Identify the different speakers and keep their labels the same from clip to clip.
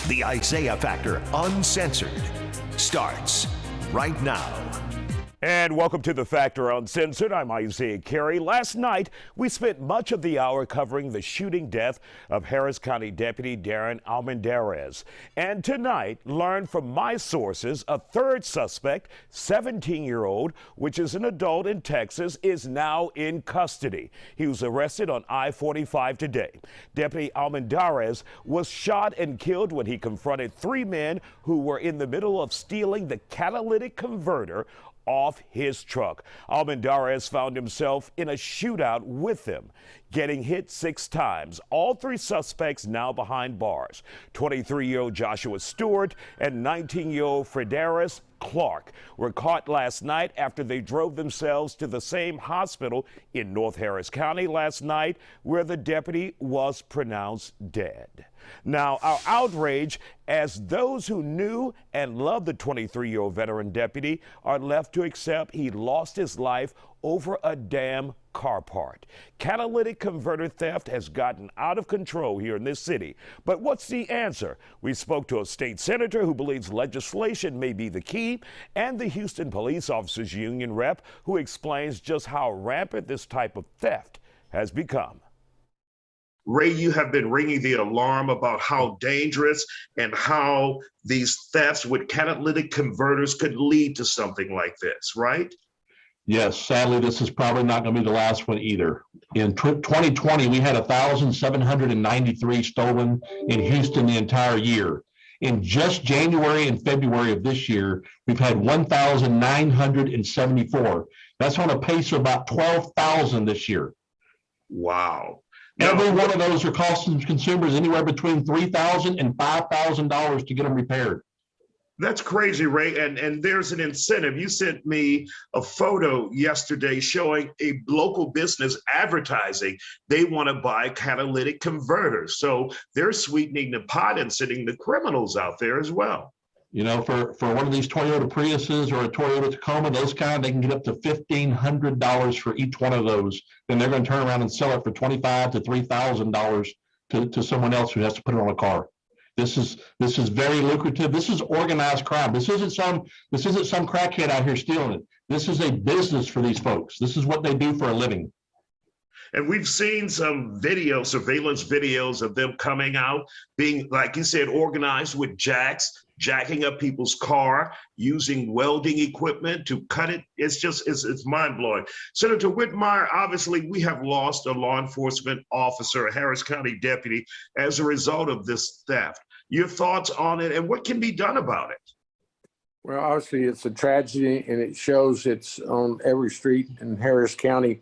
Speaker 1: The Isaiah Factor Uncensored starts right now.
Speaker 2: And welcome to The Factor Uncensored. I'm Isaiah Carey. Last night, we spent much of the hour covering the shooting death of Harris County Deputy Darren Almendarez. And tonight, learn from my sources, a third suspect, 17-year-old, which is an adult in Texas, is now in custody. He was arrested on I-45 today. Deputy Almendarez was shot and killed when he confronted three men who were in the middle of stealing the catalytic converter off his truck. Almendarez found himself in a shootout with them, getting hit 6 times. All three suspects now behind bars. 23-year-old Joshua Stewart and 19-year-old Frederis Clark were caught last night after they drove themselves to the same hospital in North Harris County last night, where the deputy was pronounced dead. Now, our outrage as those who knew and loved the 23-year-old veteran deputy are left to accept he lost his life over a damn car part. Catalytic converter theft has gotten out of control here in this city. But what's the answer? We spoke to a state senator who believes legislation may be the key, and the Houston Police Officers Union rep who explains just how rampant this type of theft has become.
Speaker 3: Ray, you have been ringing the alarm about how dangerous and how these thefts with catalytic converters could lead to something like this, right?
Speaker 4: Yes, sadly, this is probably not going to be the last one either. In 2020, we had 1,793 stolen in Houston the entire year. In just January and February of this year, we've had 1,974. That's on a pace of about 12,000 this year.
Speaker 3: Wow.
Speaker 4: Every one of those are costing consumers anywhere between $3,000 and $5,000 to get them repaired.
Speaker 3: That's crazy, Ray. And there's an incentive. You sent me a photo yesterday showing a local business advertising they want to buy catalytic converters. So they're sweetening the pot and sending the criminals out there as well.
Speaker 4: You know, for one of these Toyota Priuses or a Toyota Tacoma, those kind, they can get up to $1,500 for each one of those. Then they're going to turn around and sell it for $2,500 to $3,000 to someone else who has to put it on a car. This is very lucrative. This is organized crime. This isn't some crackhead out here stealing it. This is a business for these folks. This is what they do for a living.
Speaker 3: And we've seen some surveillance videos of them coming out, being, like you said, organized with jacking up people's car, using welding equipment to cut it. It's mind-blowing. Senator Whitmire, obviously we have lost a law enforcement officer, a Harris County deputy, as a result of this theft. Your thoughts on it and what can be done about it?
Speaker 5: Well, obviously it's a tragedy and it shows it's on every street in Harris County.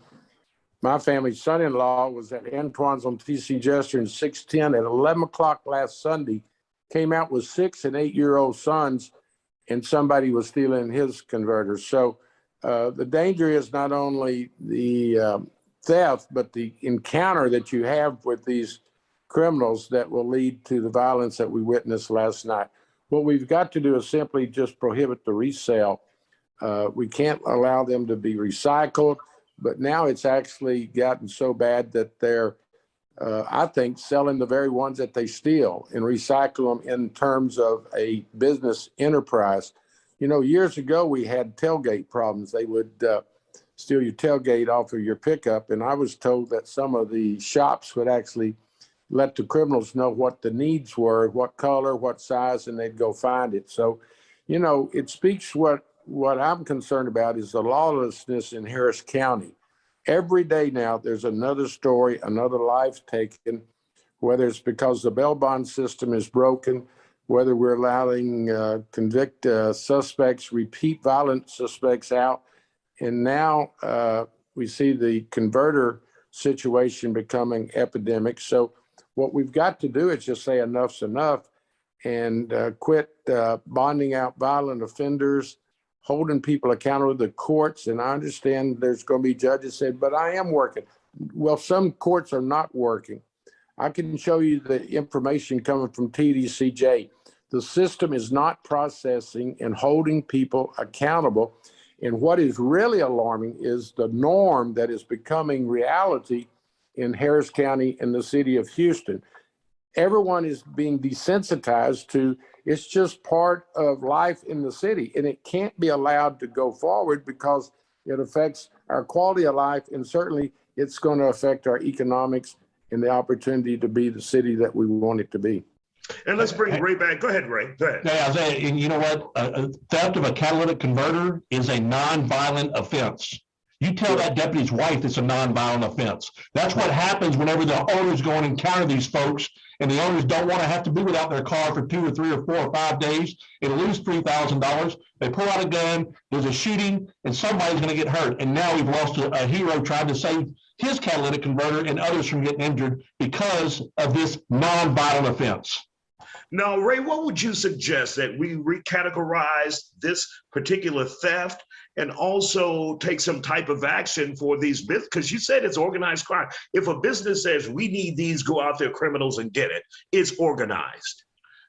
Speaker 5: My family's son-in-law was at Antoine's on TC Jester in 610 at 11 o'clock last Sunday, came out with 6 and 8-year-old sons, and somebody was stealing his converters. So the danger is not only the theft, but the encounter that you have with these criminals that will lead to the violence that we witnessed last night. What we've got to do is simply just prohibit the resale. We can't allow them to be recycled. But now it's actually gotten so bad that they're, I think, selling the very ones that they steal and recycle them in terms of a business enterprise. You know, years ago, we had tailgate problems. They would steal your tailgate off of your pickup. And I was told that some of the shops would actually let the criminals know what the needs were, what color, what size, and they'd go find it. So, you know, it speaks what I'm concerned about is the lawlessness in Harris County. Every day now, there's another story, another life taken, whether it's because the bail bond system is broken, whether we're allowing convict suspects, repeat violent suspects out. And now we see the converter situation becoming epidemic. So what we've got to do is just say enough's enough and quit bonding out violent offenders, holding people accountable to the courts. And I understand there's going to be judges say, but I am working. Well, some courts are not working. I can show you the information coming from TDCJ. The system is not processing and holding people accountable. And what is really alarming is the norm that is becoming reality in Harris County and the city of Houston. everyone is being desensitized to it's just part of life in the city, and it can't be allowed to go forward because it affects our quality of life, and certainly it's going to affect our economics and the opportunity to be the city that we want it to be.
Speaker 3: And let's bring Ray back. Go ahead, Ray. Go ahead.
Speaker 4: Yeah, Isaiah, and you know what? Theft of a catalytic converter is a non-violent offense. You tell that deputy's wife it's a non-violent offense. That's what happens whenever the owners go and encounter these folks, and the owners don't want to have to be without their car for 2 or 3 or 4 or 5 days and lose $3,000. They pull out a gun, there's a shooting, and somebody's going to get hurt. And now we've lost a hero trying to save his catalytic converter and others from getting injured because of this non-violent offense.
Speaker 3: Now, Ray, what would you suggest that we recategorize this particular theft and also take some type of action for these businesses? Because you said it's organized crime. If a business says we need these, go out there, criminals, and get it, it's organized.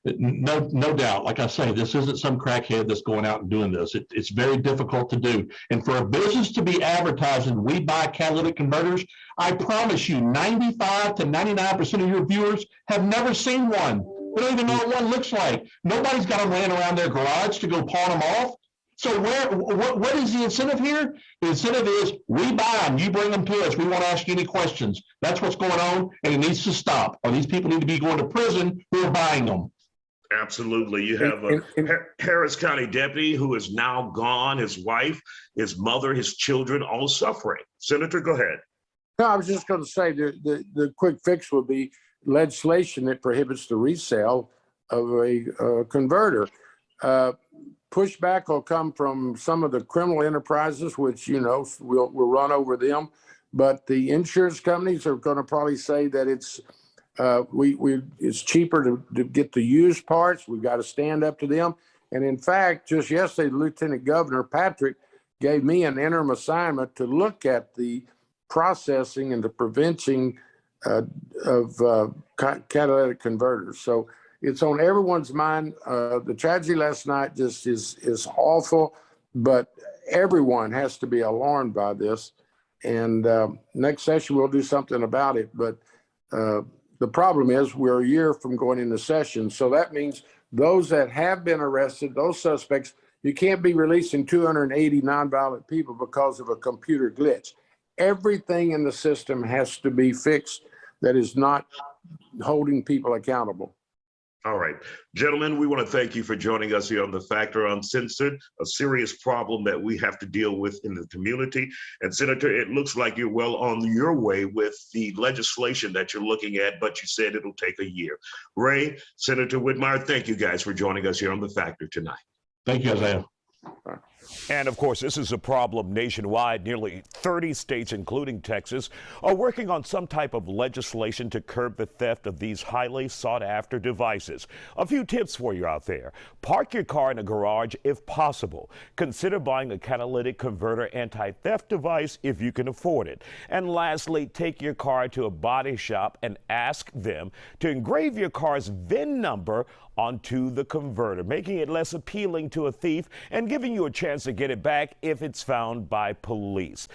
Speaker 4: No doubt. Like I say, this isn't some crackhead that's going out and doing this. It's very difficult to do. And for a business to be advertising, we buy catalytic converters, I promise you 95 to 99% of your viewers have never seen one. They don't even know what one looks like. Nobody's got them laying around their garage to go pawn them off. So what is the incentive here? The incentive is we buy them, you bring them to us. We won't ask you any questions. That's what's going on, and it needs to stop. Or these people need to be going to prison who are buying them.
Speaker 3: Absolutely. You have a Harris County deputy who is now gone, his wife, his mother, his children, all suffering. Senator, go ahead.
Speaker 5: No, I was just going to say the quick fix would be legislation that prohibits the resale of a converter. Pushback will come from some of the criminal enterprises, which, you know, we'll run over them. But the insurance companies are going to probably say that it's it's cheaper to get the used parts. We've got to stand up to them. And in fact, just yesterday, Lieutenant Governor Patrick gave me an interim assignment to look at the processing and the preventing of catalytic converters. So it's on everyone's mind. The tragedy last night just is awful, but everyone has to be alarmed by this. And next session, we'll do something about it. But the problem is we're a year from going into session. So that means those that have been arrested, those suspects, you can't be releasing 280 nonviolent people because of a computer glitch. Everything in the system has to be fixed that is not holding people accountable.
Speaker 3: All right, gentlemen, we want to thank you for joining us here on The Factor Uncensored, a serious problem that we have to deal with in the community. And Senator, it looks like you're well on your way with the legislation that you're looking at, but you said it'll take a year. Ray, Senator Whitmire, thank you guys for joining us here on The Factor tonight.
Speaker 4: Thank you, Isaiah.
Speaker 2: And of course, this is a problem nationwide. Nearly 30 states, including Texas, are working on some type of legislation to curb the theft of these highly sought-after devices. A few tips for you out there. Park your car in a garage if possible. Consider buying a catalytic converter anti-theft device if you can afford it. And lastly, take your car to a body shop and ask them to engrave your car's VIN number onto the converter, making it less appealing to a thief and giving you a chance to get it back if it's found by police.